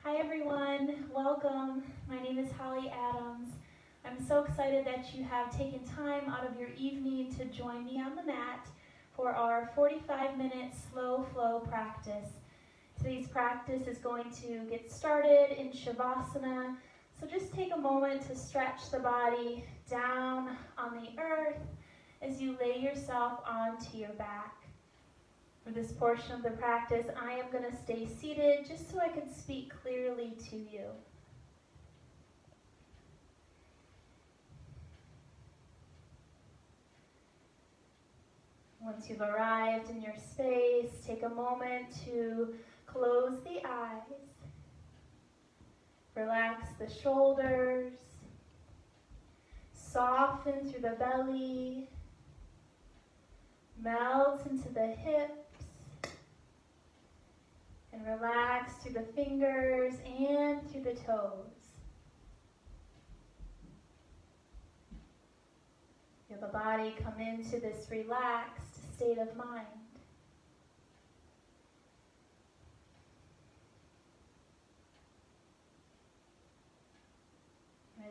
Hi everyone, welcome. My name is Holly Adams. I'm so excited that you have taken time out of your evening to join me on the mat for our 45-minute slow flow practice. Today's practice is going to get started in Shavasana, so just take a moment to stretch the body down on the earth as you lay yourself onto your back. For this portion of the practice, I am going to stay seated just so I can speak clearly to you. Once you've arrived in your space, take a moment to close the eyes. Relax the shoulders. Soften through the belly. Melt into the hips. And relax through the fingers and through the toes. Feel the body come into this relaxed state of mind.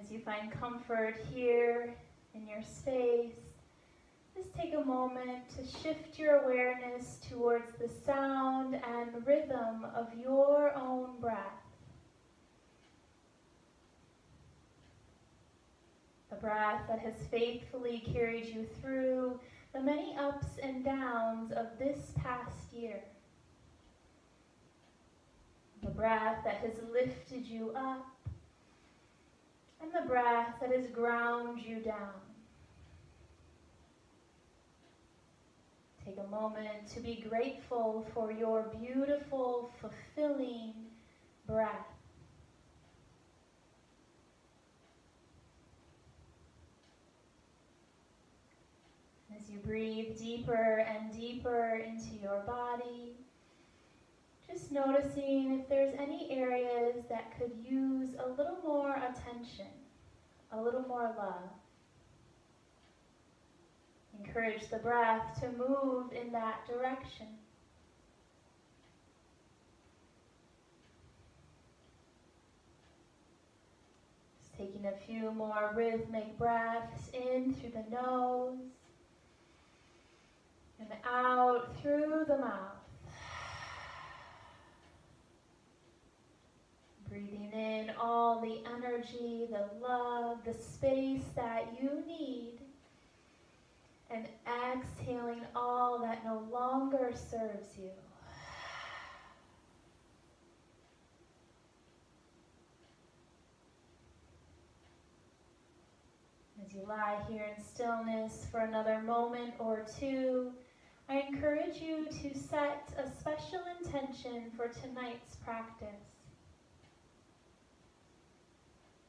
As you find comfort here in your space, just take a moment to shift your awareness towards the sound and rhythm of your own breath. The breath that has faithfully carried you through the many ups and downs of this past year. The breath that has lifted you up, and the breath that has ground you down. Take a moment to be grateful for your beautiful, fulfilling breath. As you breathe deeper and deeper into your body, just noticing if there's any areas that could use a little more attention, a little more love. Encourage the breath to move in that direction. Just taking a few more rhythmic breaths in through the nose and out through the mouth. Breathing in all the energy, the love, the space that you need. And exhaling all that no longer serves you. As you lie here in stillness for another moment or two, I encourage you to set a special intention for tonight's practice.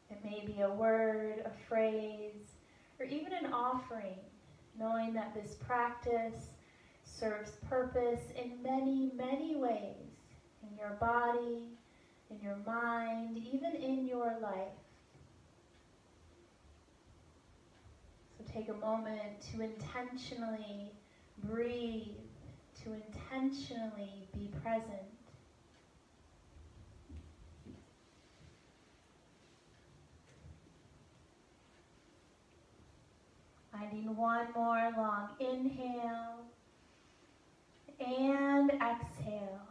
It may be a word, a phrase, or even an offering, knowing that this practice serves purpose in many, many ways, in your body, in your mind, even in your life. So take a moment to intentionally breathe, to intentionally be present. Finding one more long inhale and exhale.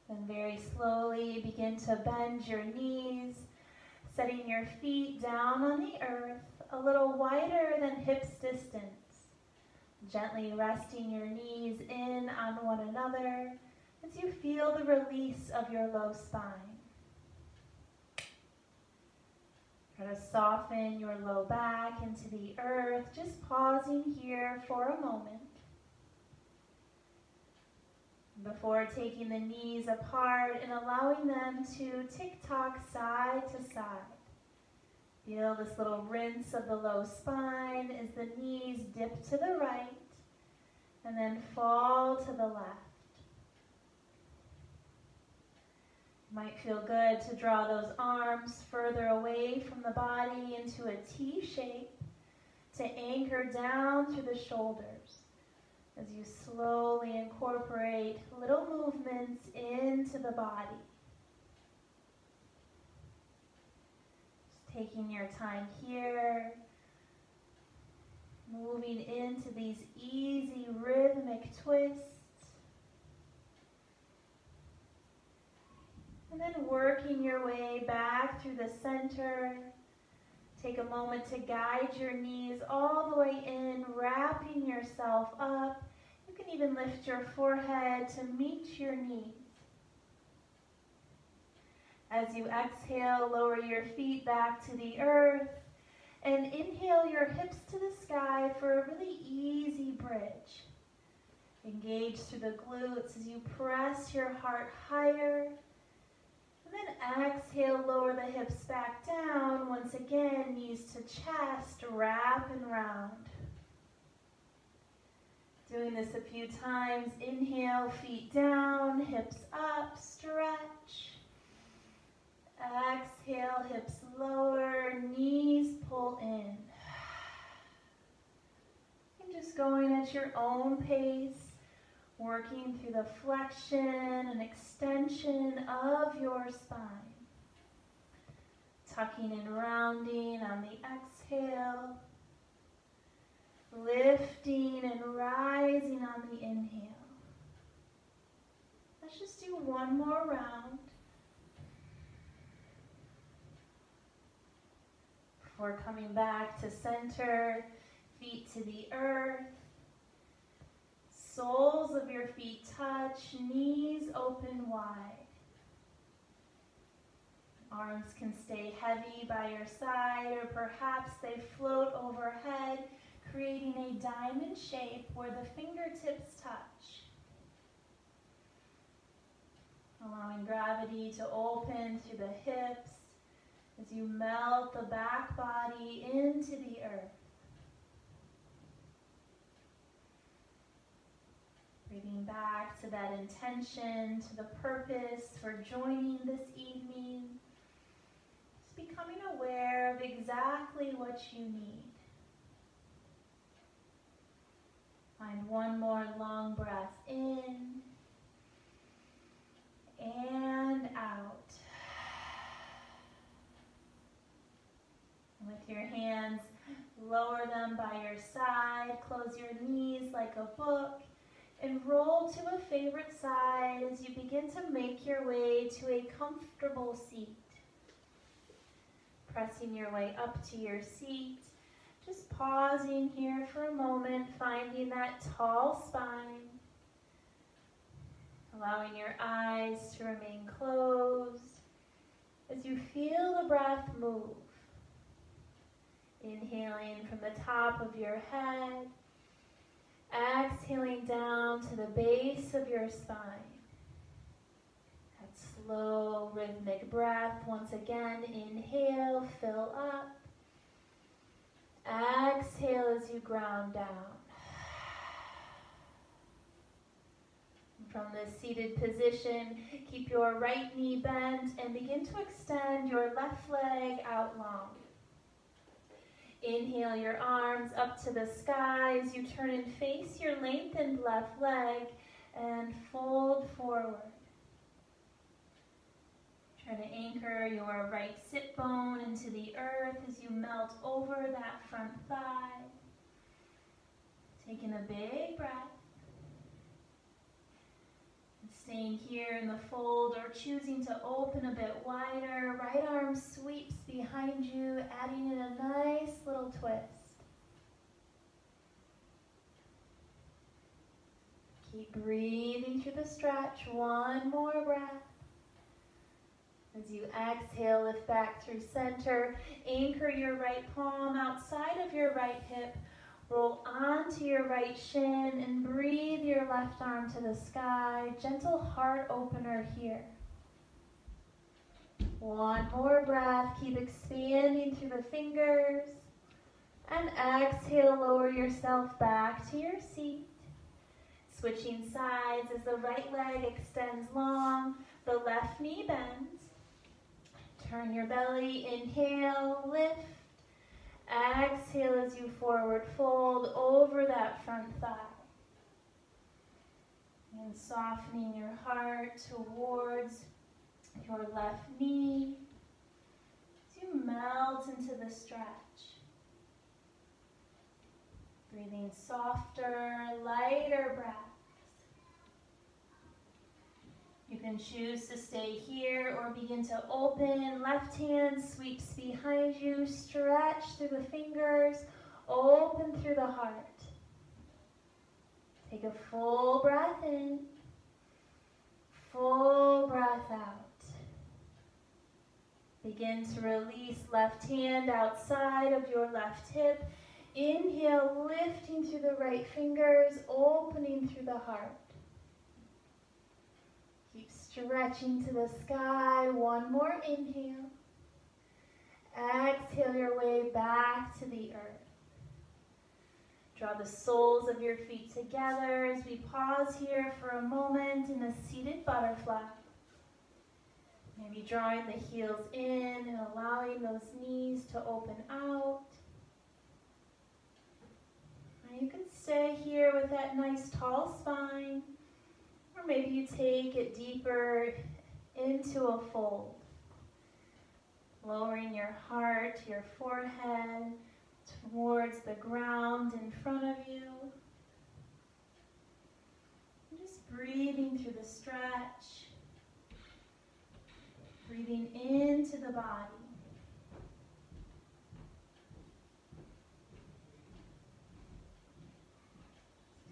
Then very slowly begin to bend your knees, setting your feet down on the earth a little wider than hips distance. Gently resting your knees in on one another as you feel the release of your low spine. Try to soften your low back into the earth, just pausing here for a moment. Before taking the knees apart and allowing them to tick-tock side to side. Feel this little rinse of the low spine as the knees dip to the right and then fall to the left. Might feel good to draw those arms further away from the body into a T shape to anchor down through the shoulders. as you slowly incorporate little movements into the body. Just taking your time here, moving into these easy rhythmic twists. And then working your way back through the center. Take a moment to guide your knees all the way in, wrapping yourself up. You can even lift your forehead to meet your knees. As you exhale, lower your feet back to the earth and inhale your hips to the sky for a really easy bridge. Engage through the glutes as you press your heart higher. And then exhale, lower the hips back down. Once again, knees to chest, wrap and round. Doing this a few times. Inhale, feet down, hips up, stretch. Exhale, hips lower, knees pull in. And just going at your own pace. Working through the flexion and extension of your spine. Tucking and rounding on the exhale. Lifting and rising on the inhale. Let's just do one more round. Before coming back to center, feet to the earth. Soles of your feet touch, knees open wide. Arms can stay heavy by your side, or perhaps they float overhead, creating a diamond shape where the fingertips touch. Allowing gravity to open through the hips as you melt the back body into the earth. Breathing back to that intention, to the purpose for joining this evening. Just becoming aware of exactly what you need. Find one more long breath in and out. With your hands, lower them by your side. Close your knees like a book. And roll to a favorite side as you begin to make your way to a comfortable seat. Pressing your way up to your seat. Just pausing here for a moment, finding that tall spine. Allowing your eyes to remain closed as you feel the breath move. Inhaling from the top of your head. Exhaling down to the base of your spine. That slow rhythmic breath. Once again, inhale, fill up. Exhale as you ground down. From this seated position, keep your right knee bent and begin to extend your left leg out long. Inhale your arms up to the sky as you turn and face your lengthened left leg and fold forward. Try to anchor your right sit bone into the earth as you melt over that front thigh. Taking a big breath. Staying here in the fold or choosing to open a bit wider. Right arm sweeps behind you, adding in a nice little twist. Keep breathing through the stretch. One more breath. As you exhale, lift back through center. Anchor your right palm outside of your right hip. Roll onto your right shin and breathe your left arm to the sky. Gentle heart opener here. One more breath. Keep expanding through the fingers. And exhale, lower yourself back to your seat. Switching sides as the right leg extends long, the left knee bends. Turn your belly, inhale, lift. Exhale as you forward fold over that front thigh. And softening your heart towards your left knee as you melt into the stretch. Breathing softer, lighter breaths. You can choose to stay here or begin to open. Left hand sweeps behind you, stretch through the fingers, open through the heart. Take a full breath in, full breath out. Begin to release left hand outside of your left hip. Inhale, lifting through the right fingers, opening through the heart. Keep stretching to the sky. One more inhale. Exhale your way back to the earth. Draw the soles of your feet together as we pause here for a moment in a seated butterfly. Maybe drawing the heels in and allowing those knees to open out. And you can stay here with that nice tall spine, or maybe you take it deeper into a fold. Lowering your heart, your forehead, towards the ground in front of you. And just breathing through the stretch. Breathing into the body.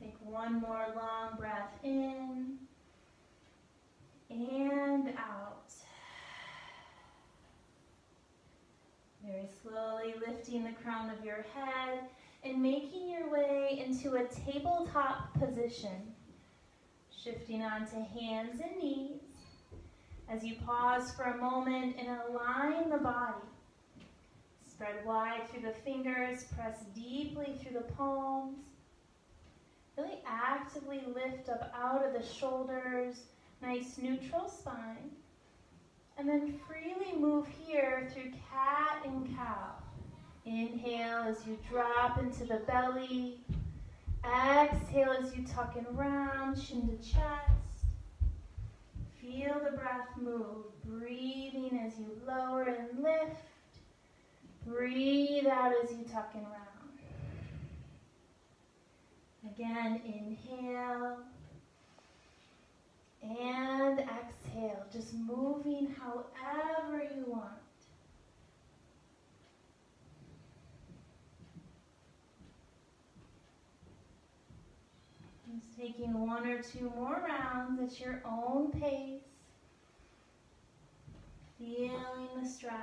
Take one more long breath in and out. Very slowly lifting the crown of your head and making your way into a tabletop position. Shifting onto hands and knees. As you pause for a moment and align the body. Spread wide through the fingers, press deeply through the palms. Really actively lift up out of the shoulders, nice neutral spine. And then freely move here through cat and cow. Inhale as you drop into the belly. Exhale as you tuck and round, chin to chest. Feel the breath move, breathing as you lower and lift. Breathe out as you tuck and round. Again, inhale and exhale, just moving however you want. Just taking one or two more rounds at your own pace. Feeling the stretch.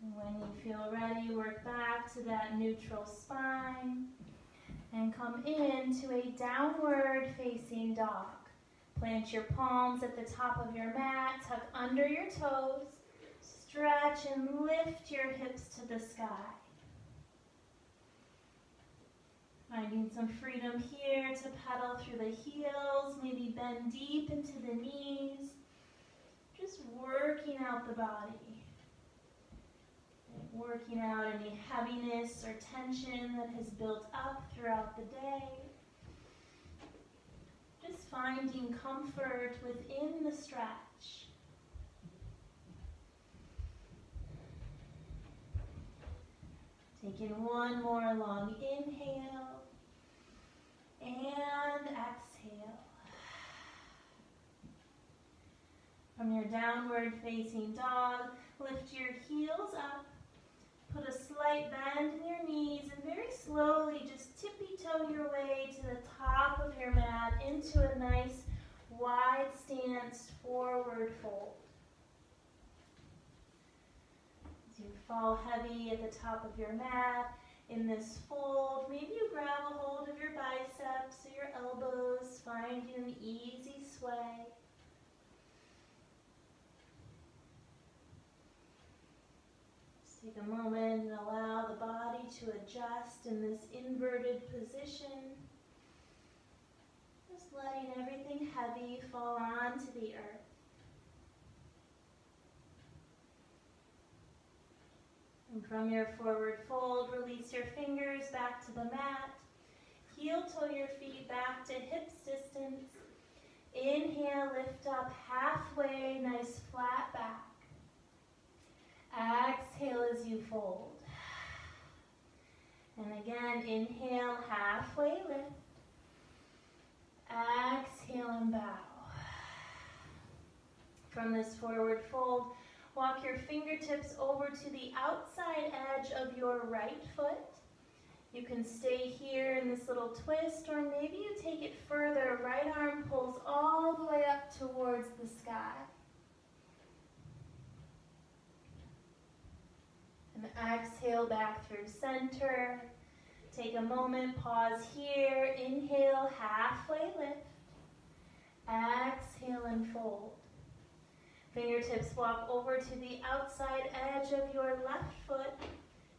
And when you feel ready, work back to that neutral spine and come into a downward facing dog. Plant your palms at the top of your mat, tuck under your toes, stretch and lift your hips to the sky. Finding some freedom here to pedal through the heels, maybe bend deep into the knees. Just working out the body. Working out any heaviness or tension that has built up throughout the day. Just finding comfort within the stretch. Taking one more long inhale and exhale. From your downward facing dog, lift your heels up. Put a slight bend in your knees and very slowly just tippy-toe your way to the top of your mat into a nice wide stance forward fold. As you fall heavy at the top of your mat in this fold, maybe you grab a hold of your biceps or your elbows, finding an easy sway. Take a moment and allow the body to adjust in this inverted position. Just letting everything heavy fall onto the earth. And from your forward fold, release your fingers back back to the mat. Heel toe your feet back to hips distance. Inhale, lift up halfway, nice flat back. Exhale as you fold. And again, inhale, halfway lift. Exhale and bow. From this forward fold, walk your fingertips over to the outside edge of your right foot. You can stay here in this little twist, or maybe you take it further. Right arm pulls all the way up towards the sky. And exhale back through center. Take a moment, pause here. Inhale, halfway lift. Exhale and fold. Fingertips walk over to the outside edge of your left foot.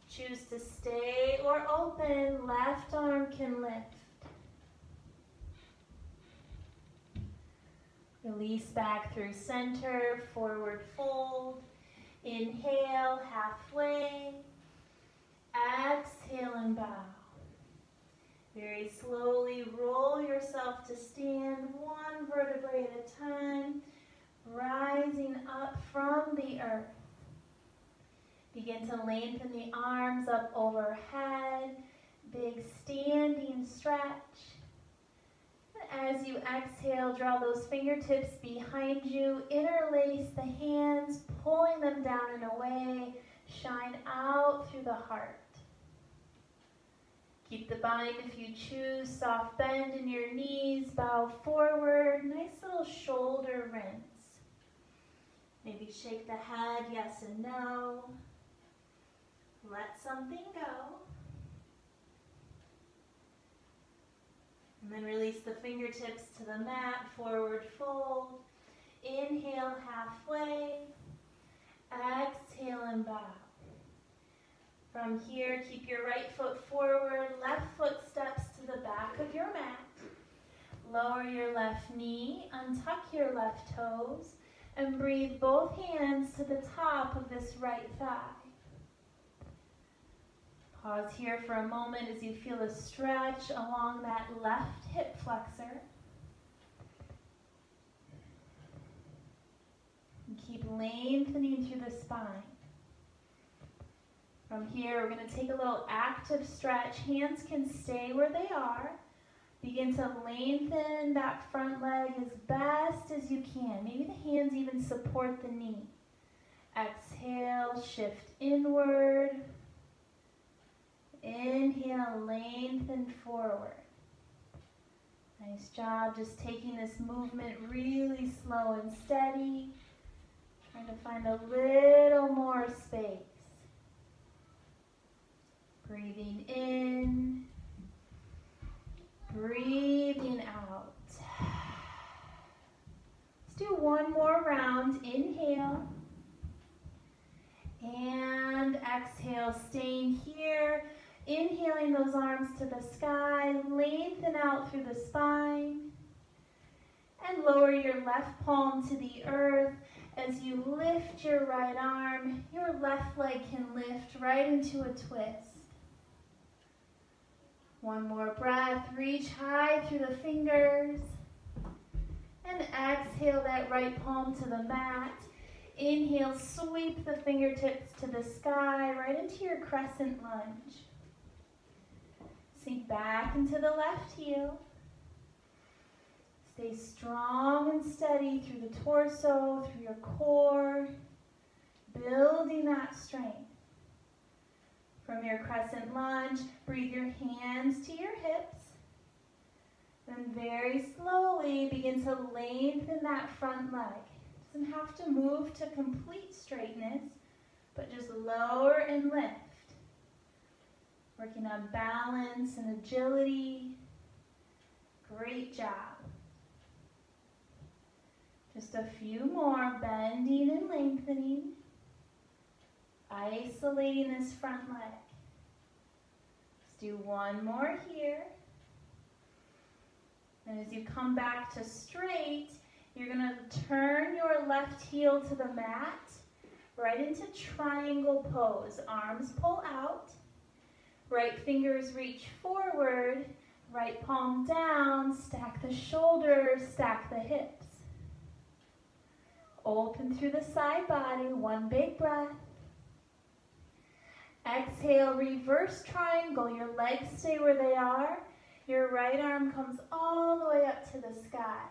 Choose to stay or open. Left arm can lift. Release back through center, forward fold. Inhale, halfway. Exhale and bow. Very slowly roll yourself to stand, one vertebrae at a time, rising up from the earth. Begin to lengthen the arms up overhead, big standing stretch. As you exhale, draw those fingertips behind you, interlace the hands, pulling them down and away, shine out through the heart. Keep the bind if you choose, soft bend in your knees, bow forward, nice little shoulder rinse. Maybe shake the head, yes and no. Let something go. And then release the fingertips to the mat, forward fold. Inhale, halfway. Exhale and bow. From here, keep your right foot forward, left foot steps to the back of your mat. Lower your left knee, untuck your left toes, and breathe both hands to the top of this right thigh. Pause here for a moment as you feel a stretch along that left hip flexor. And keep lengthening through the spine. From here, we're going to take a little active stretch. Hands can stay where they are. Begin to lengthen that front leg as best as you can. Maybe the hands even support the knee. Exhale, shift inward. Inhale, lengthen forward. Nice job just taking this movement really slow and steady. Trying to find a little more space. Breathing in, breathing out. Let's do one more round. Inhale and exhale, staying here. Inhaling those arms to the sky, lengthen out through the spine. And lower your left palm to the earth. As you lift your right arm, your left leg can lift right into a twist. One more breath, reach high through the fingers. And exhale that right palm to the mat. Inhale, sweep the fingertips to the sky, right into your crescent lunge. Sink back into the left heel. Stay strong and steady through the torso, through your core, building that strength. From your crescent lunge, breathe your hands to your hips. Then very slowly begin to lengthen that front leg. Doesn't have to move to complete straightness, but just lower and lift. Working on balance and agility. Great job. Just a few more, bending and lengthening. Isolating this front leg. Let's do one more here. And as you come back to straight, you're going to turn your left heel to the mat, right into triangle pose. Arms pull out. Right fingers reach forward, right palm down, stack the shoulders, stack the hips. Open through the side body, one big breath. Exhale, reverse triangle. Your legs stay where they are. Your right arm comes all the way up to the sky.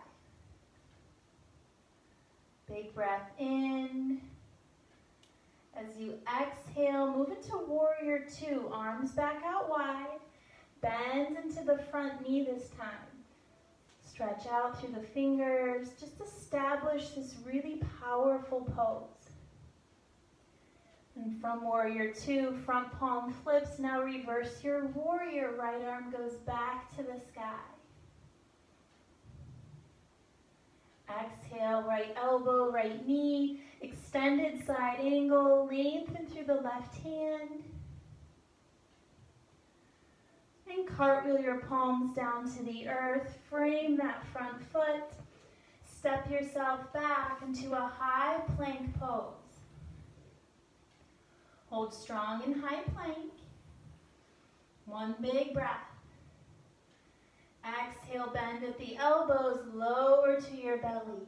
Big breath in. As you exhale, move into warrior two. Arms back out wide. Bend into the front knee this time. Stretch out through the fingers. Just establish this really powerful pose. And from warrior two, front palm flips. Now reverse your warrior. Right arm goes back to the sky. Exhale, right elbow, right knee. Extended side angle. Lengthen through the left hand. And cartwheel your palms down to the earth. Frame that front foot. Step yourself back into a high plank pose. Hold strong in high plank. One big breath. Exhale, bend at the elbows, lower to your belly.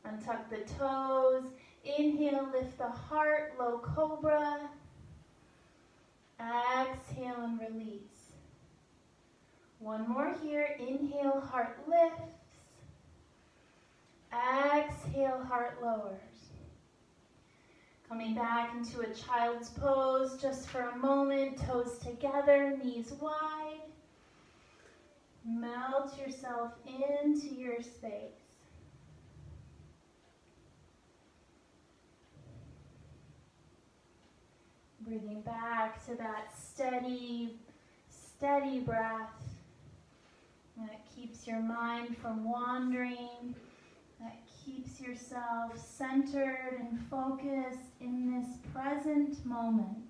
Untuck the toes. Inhale, lift the heart, low cobra. Exhale and release. One more here. Inhale, heart lifts. Exhale, heart lowers. Coming back into a child's pose just for a moment. Toes together, knees wide. Melt yourself into your space. Breathing back to that steady breath that keeps your mind from wandering, that keeps yourself centered and focused in this present moment.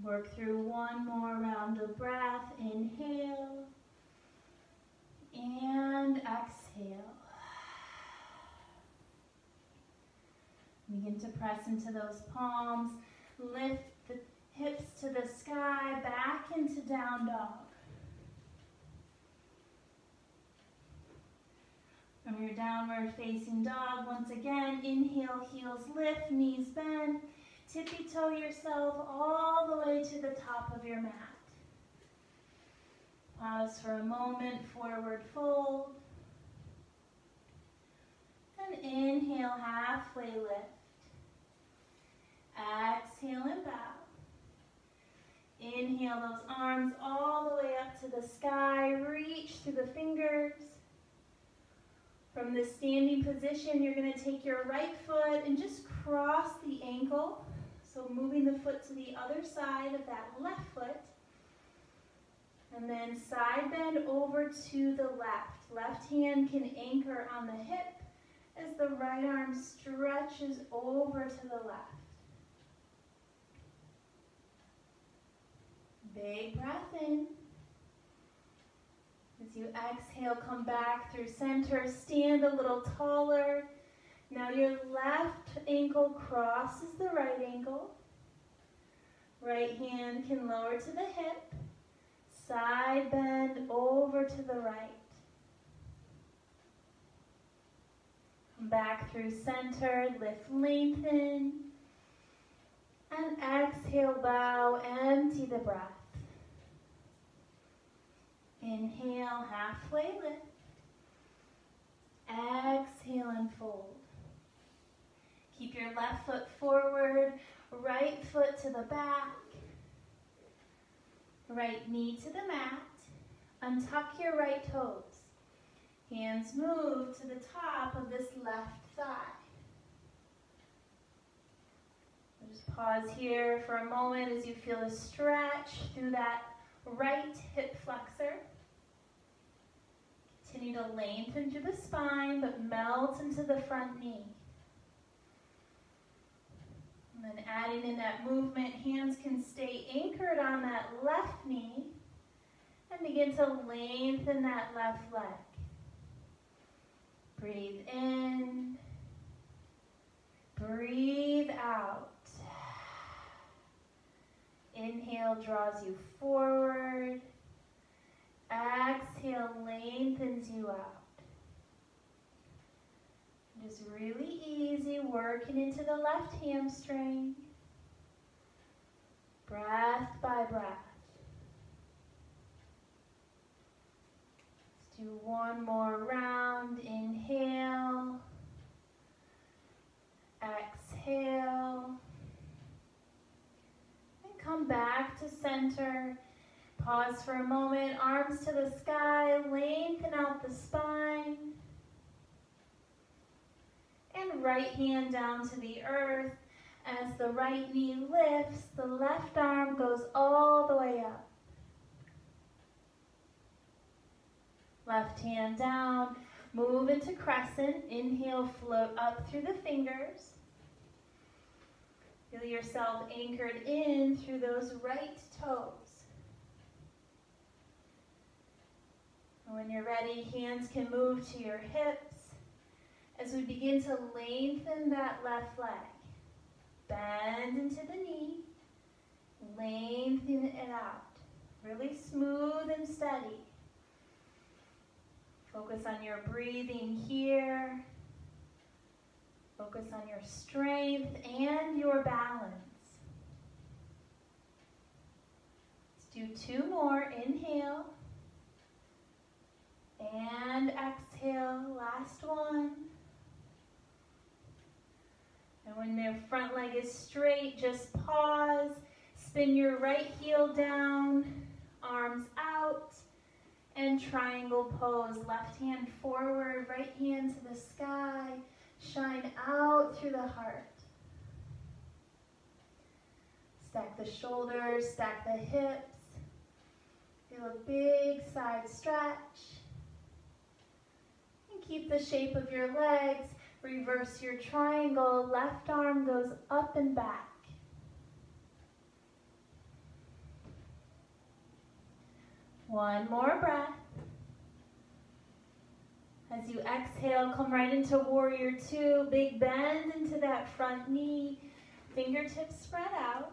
Work through one more round of breath. Inhale and exhale. Begin to press into those palms. Lift the hips to the sky, back into down dog. From your downward facing dog, once again, inhale, heels lift, knees bend. Tippy toe yourself all the way to the top of your mat. Pause for a moment, forward fold. And inhale, halfway lift. Exhale and bow. Inhale those arms all the way up to the sky. Reach through the fingers. From this standing position, you're going to take your right foot and just cross the ankle. So moving the foot to the other side of that left foot. And then side bend over to the left. Left hand can anchor on the hip as the right arm stretches over to the left. Big breath in. As you exhale, come back through center. Stand a little taller. Now your left ankle crosses the right ankle. Right hand can lower to the hip. Side bend over to the right. Come back through center. Lift, lengthen. And exhale, bow, empty the breath. Inhale, halfway lift. Exhale and fold. Keep your left foot forward, right foot to the back. Right knee to the mat. Untuck your right toes. Hands move to the top of this left thigh. Just pause here for a moment as you feel a stretch through that right hip flexor. Continue to lengthen through the spine, but melt into the front knee. And then adding in that movement, hands can stay anchored on that left knee and begin to lengthen that left leg. Breathe in. Breathe out. Inhale draws you forward. Exhale lengthens you out. Just really easy, working into the left hamstring. Breath by breath. Let's do one more round. Inhale. Exhale. And come back to center. Pause for a moment. Arms to the sky. Lengthen out the spine. And right hand down to the earth. As the right knee lifts, the left arm goes all the way up. Left hand down, move into crescent. Inhale, float up through the fingers. Feel yourself anchored in through those right toes. And when you're ready, hands can move to your hips as we begin to lengthen that left leg. Bend into the knee, lengthen it out. Really smooth and steady. Focus on your breathing here. Focus on your strength and your balance. Let's do two more. Inhale. And exhale. Last one. And when the front leg is straight, just pause. Spin your right heel down, arms out, and triangle pose. Left hand forward, right hand to the sky. Shine out through the heart. Stack the shoulders, stack the hips. Feel a big side stretch. And keep the shape of your legs. Reverse your triangle, left arm goes up and back. One more breath. As you exhale, come right into warrior two. Big bend into that front knee. Fingertips spread out.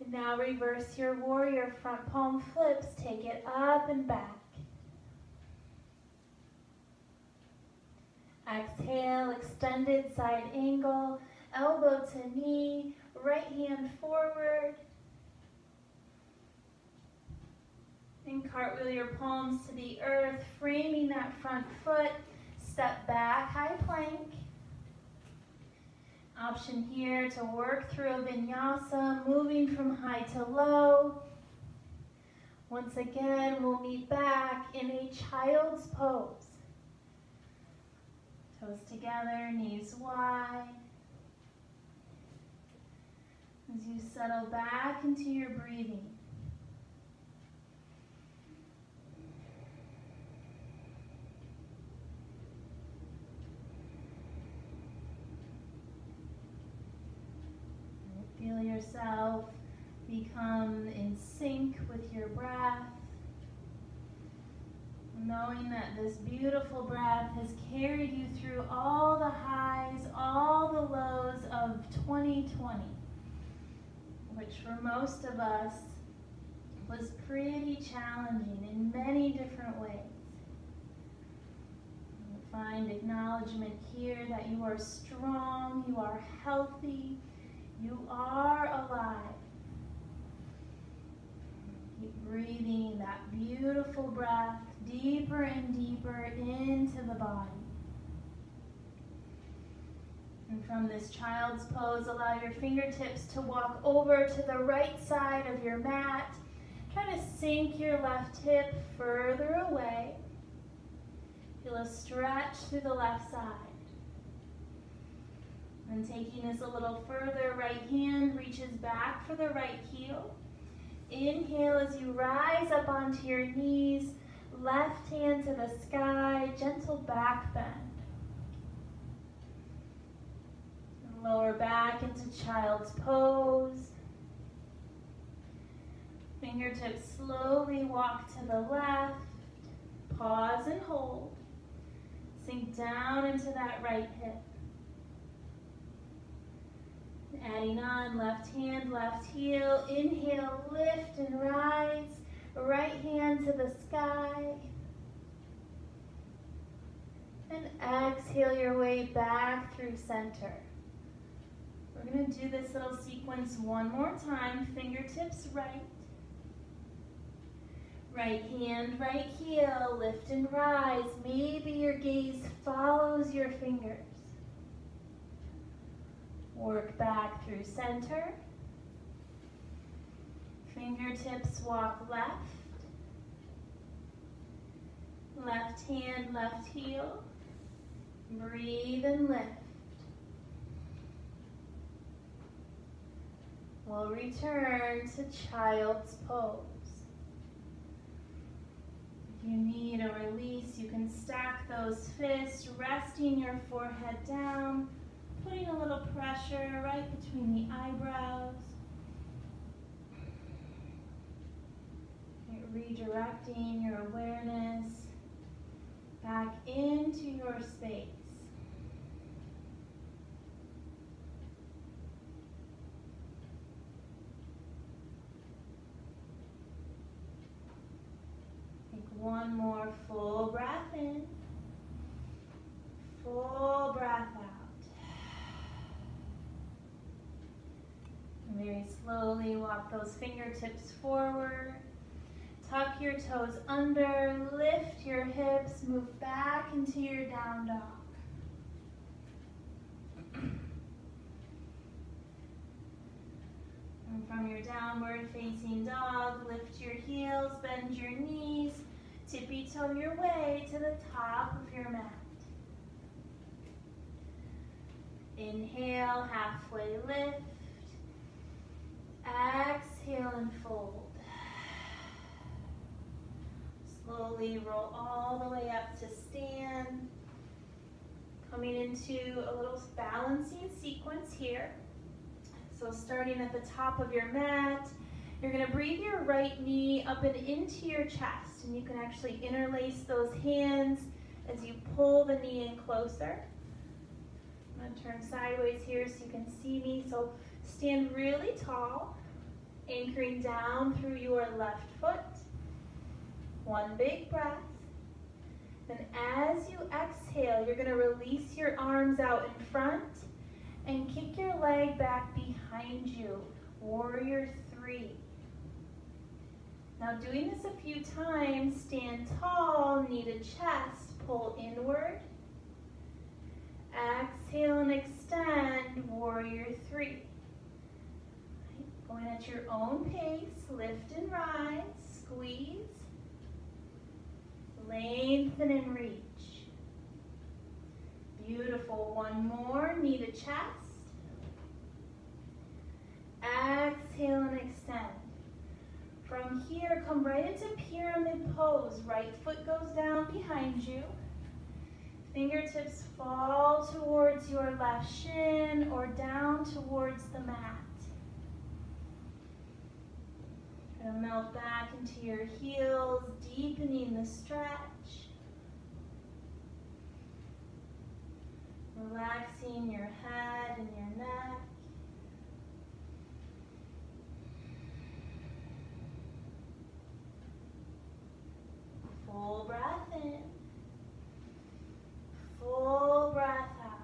And now reverse your warrior, front palm flips. Take it up and back. Exhale, extended side angle, elbow to knee, right hand forward. And cartwheel your palms to the earth, framing that front foot. Step back, high plank. Option here to work through a vinyasa, moving from high to low. Once again, we'll meet back in a child's pose. Toes together, knees wide. As you settle back into your breathing. Feel yourself become in sync with your breath. Knowing that this beautiful breath has carried you through all the highs, all the lows of 2020, which for most of us was pretty challenging in many different ways. You find acknowledgement here that you are strong, you are healthy, you are alive. Keep breathing that beautiful breath deeper and deeper into the body. And from this child's pose, allow your fingertips to walk over to the right side of your mat. Try to sink your left hip further away. Feel a stretch through the left side. And taking this a little further, right hand reaches back for the right heel. Inhale as you rise up onto your knees. Left hand to the sky, gentle back bend. Lower back into child's pose. Fingertips slowly walk to the left. Pause and hold. down into that right hip. Adding on, left hand, left heel. Inhale, lift and rise. Right hand to the sky. And exhale your way back through center. We're going to do this little sequence one more time. Fingertips right. Right hand, right heel, lift and rise. Maybe your gaze follows your fingers. Work back through center. Fingertips walk left. Left hand, left heel. Breathe and lift. We'll return to child's pose. If you need a release, you can stack those fists, resting your forehead down, putting a little pressure right between the eyebrows. Redirecting your awareness back into your space. Take one more full breath in, full breath out. And very slowly walk those fingertips forward. Tuck your toes under, lift your hips, move back into your down dog. And from your downward facing dog, lift your heels, bend your knees, tippy toe your way to the top of your mat. Inhale, halfway lift. Exhale and fold. Slowly roll all the way up to stand. Coming into a little balancing sequence here. So starting at the top of your mat, you're going to breathe your right knee up and into your chest. And you can actually interlace those hands as you pull the knee in closer. I'm going to turn sideways here so you can see me. So stand really tall, anchoring down through your left foot. One big breath. Then as you exhale, you're going to release your arms out in front and kick your leg back behind you. Warrior 3. Now doing this a few times, stand tall, knee to chest, pull inward. Exhale and extend, warrior 3. Right, going at your own pace, lift and rise, squeeze. Lengthen and reach. Beautiful. One more, knee to chest. Exhale and extend. From here, come right into pyramid pose. Right foot goes down behind you. Fingertips fall towards your left shin or down towards the mat. And melt back into your heels, deepening the stretch. Relaxing your head and your neck. Full breath in. Full breath out.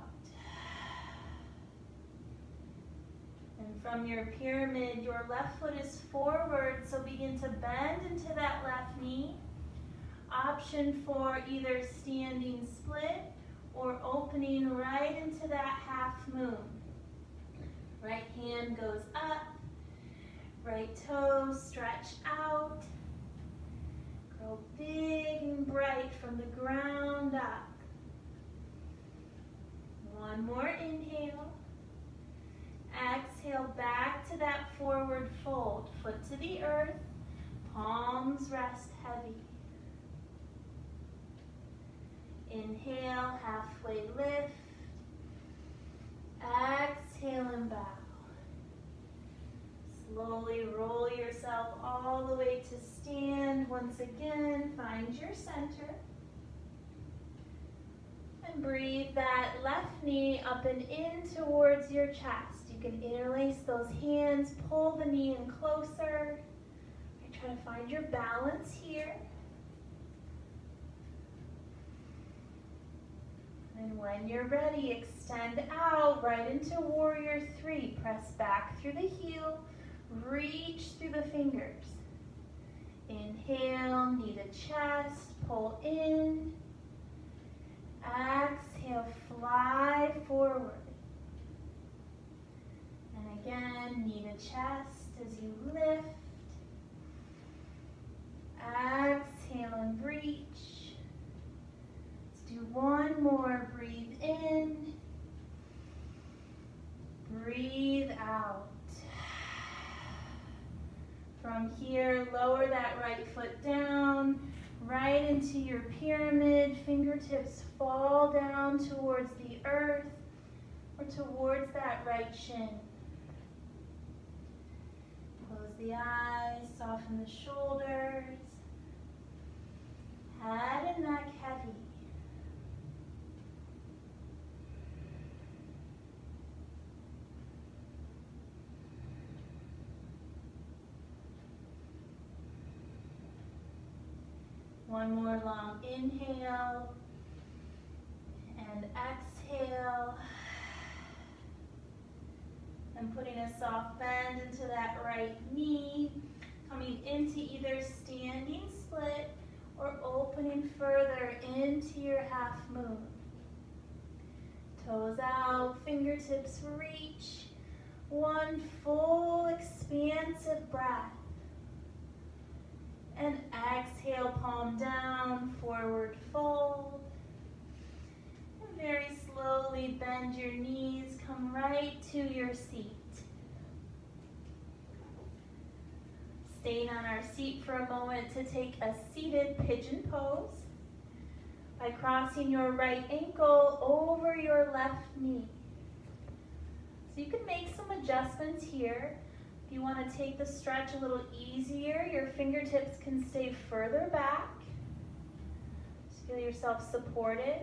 And from your pyramid, your left foot is forward, so begin to bend into that left knee. Option for either standing split or opening right into that half moon. Right hand goes up, right toes stretch out. Grow big and bright from the ground up. One more inhale. Exhale back to that forward fold. Foot to the earth, palms rest heavy. Inhale, halfway lift. Exhale and bow. Slowly roll yourself all the way to stand. Once again, find your center. And breathe that left knee up and in towards your chest. You can interlace those hands, pull the knee in closer. You're trying to find your balance here. And when you're ready, extend out right into Warrior 3. Press back through the heel, reach through the fingers. Inhale, knee to chest, pull in. Exhale, fly forward. And again, knee to chest as you lift. Exhale and reach. Let's do one more. Breathe in. Breathe out. From here, lower that right foot down, right into your pyramid. Fingertips fall down towards the earth or towards that right shin. Close the eyes, soften the shoulders. Head and neck heavy. One more long inhale and exhale. And putting a soft bend into that right knee, coming into either standing split or opening further into your half moon. Toes out, fingertips reach. One full expansive breath. And exhale, palm down, forward fold. And very slowly bend your knees, come right to your seat. Staying on our seat for a moment to take a seated pigeon pose by crossing your right ankle over your left knee. So you can make some adjustments here. If you want to take the stretch a little easier, your fingertips can stay further back. Just feel yourself supported.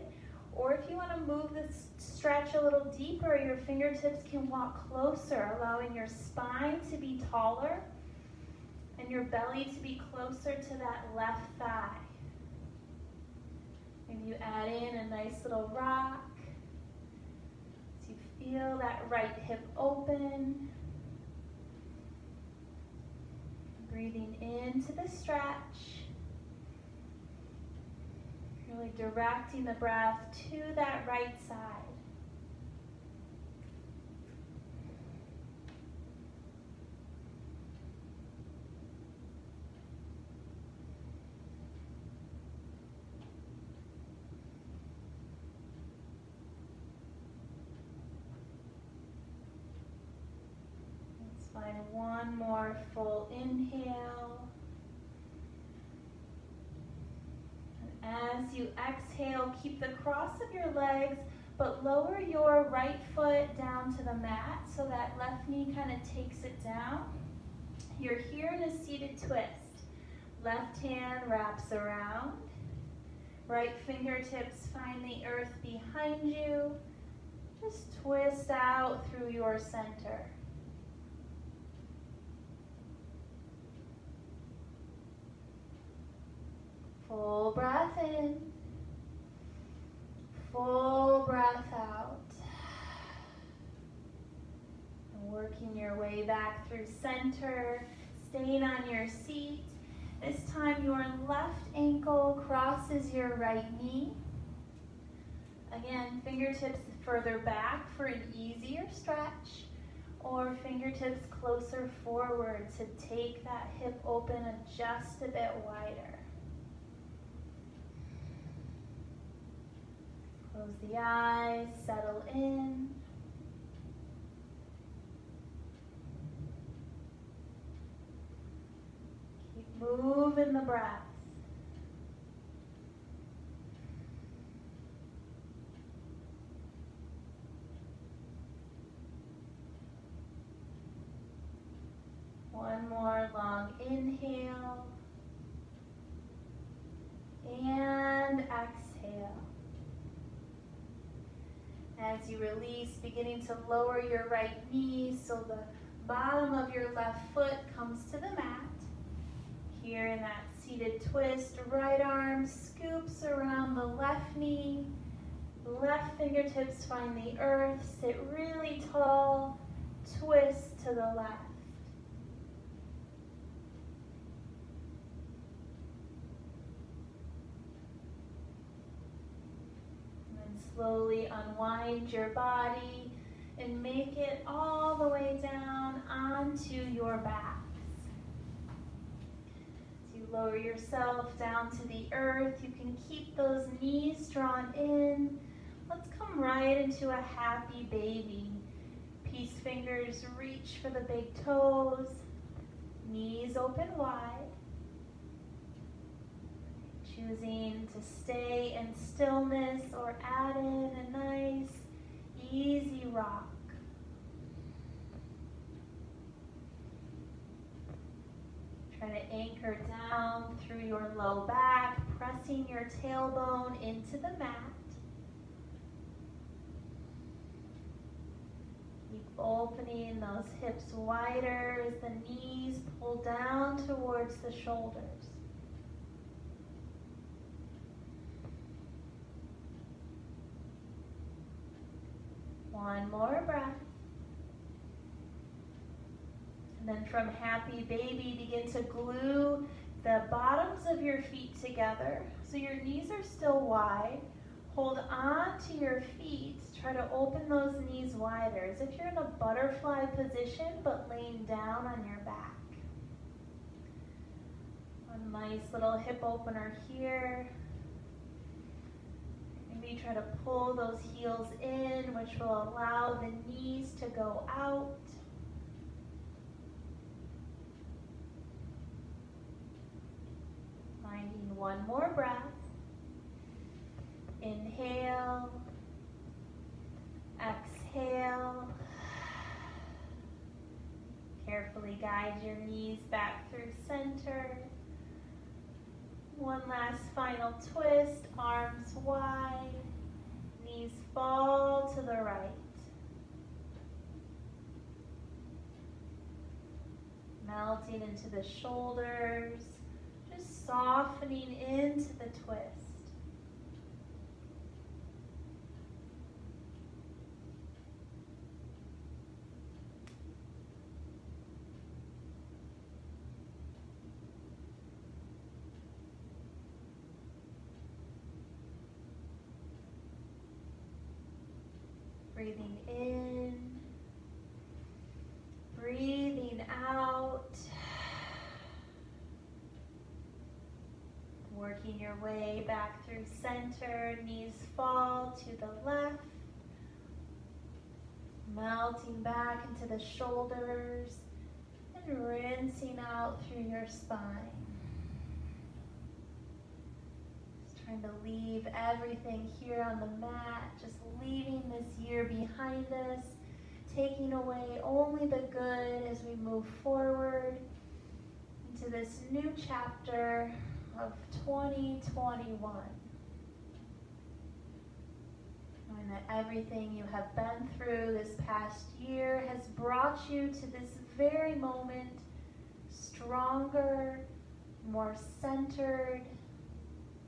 Or if you want to move the stretch a little deeper, your fingertips can walk closer, allowing your spine to be taller and your belly to be closer to that left thigh. Maybe you add in a nice little rock. So you feel that right hip open. Breathing into the stretch. Really directing the breath to that right side. Find one more full inhale. And as you exhale, keep the cross of your legs, but lower your right foot down to the mat so that left knee kind of takes it down. You're here in a seated twist. Left hand wraps around. Right fingertips find the earth behind you. Just twist out through your center. Full breath in, full breath out. And working your way back through center, staying on your seat. This time your left ankle crosses your right knee. Again, fingertips further back for an easier stretch, or fingertips closer forward to take that hip open just a bit wider. Close the eyes, settle in. Keep moving the breath. One more long inhale. And exhale. As you release, beginning to lower your right knee so the bottom of your left foot comes to the mat. Here in that seated twist, right arm scoops around the left knee. Left fingertips find the earth. Sit really tall. Twist to the left. Slowly unwind your body and make it all the way down onto your backs. As you lower yourself down to the earth, you can keep those knees drawn in. Let's come right into a happy baby. Peace fingers reach for the big toes. Knees open wide. Choosing to stay in stillness or add in a nice, easy rock. Try to anchor down through your low back, pressing your tailbone into the mat. Keep opening those hips wider as the knees pull down towards the shoulders. One more breath. And then from happy baby, begin to glue the bottoms of your feet together so your knees are still wide. Hold on to your feet. Try to open those knees wider as if you're in a butterfly position but laying down on your back. A nice little hip opener here. Maybe try to pull those heels in, which will allow the knees to go out. Finding one more breath. Inhale. Exhale. Carefully guide your knees back through center. One last final twist, arms wide, knees fall to the right. Melting into the shoulders, just softening into the twist. Breathing in, breathing out, working your way back through center, knees fall to the left, melting back into the shoulders, and rinsing out through your spine. Trying to leave everything here on the mat, just leaving this year behind us, taking away only the good as we move forward into this new chapter of 2021. Knowing that everything you have been through this past year has brought you to this very moment stronger, more centered,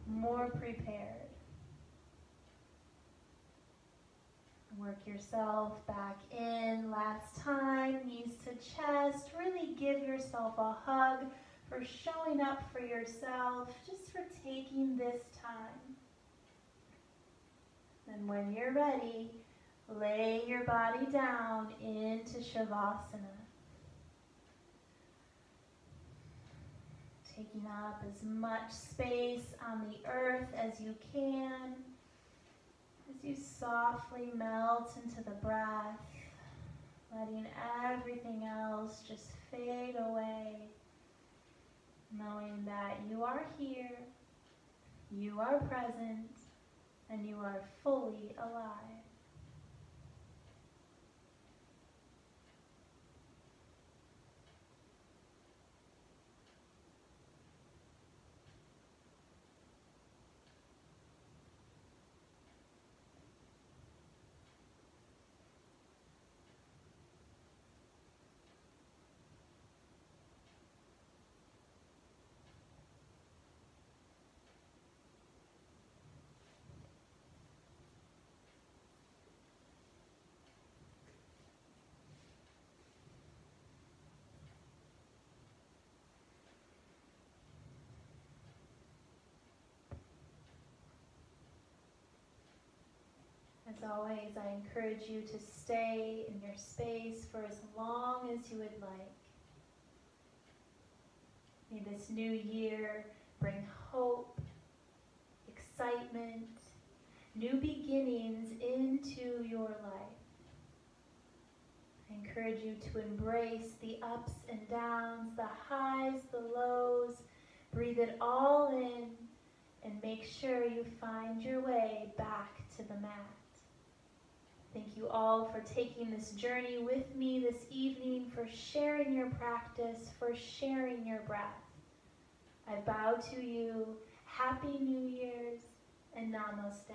more prepared. Work yourself back in. Last time, knees to chest. Really give yourself a hug for showing up for yourself, just for taking this time. And when you're ready, lay your body down into Shavasana. Taking up as much space on the earth as you can, as you softly melt into the breath, letting everything else just fade away, knowing that you are here, you are present, and you are fully alive. As always, I encourage you to stay in your space for as long as you would like. May this new year bring hope, excitement, new beginnings into your life. I encourage you to embrace the ups and downs, the highs, the lows. Breathe it all in and make sure you find your way back to the mat. Thank you all for taking this journey with me this evening, for sharing your practice, for sharing your breath. I bow to you. Happy New Year's and Namaste.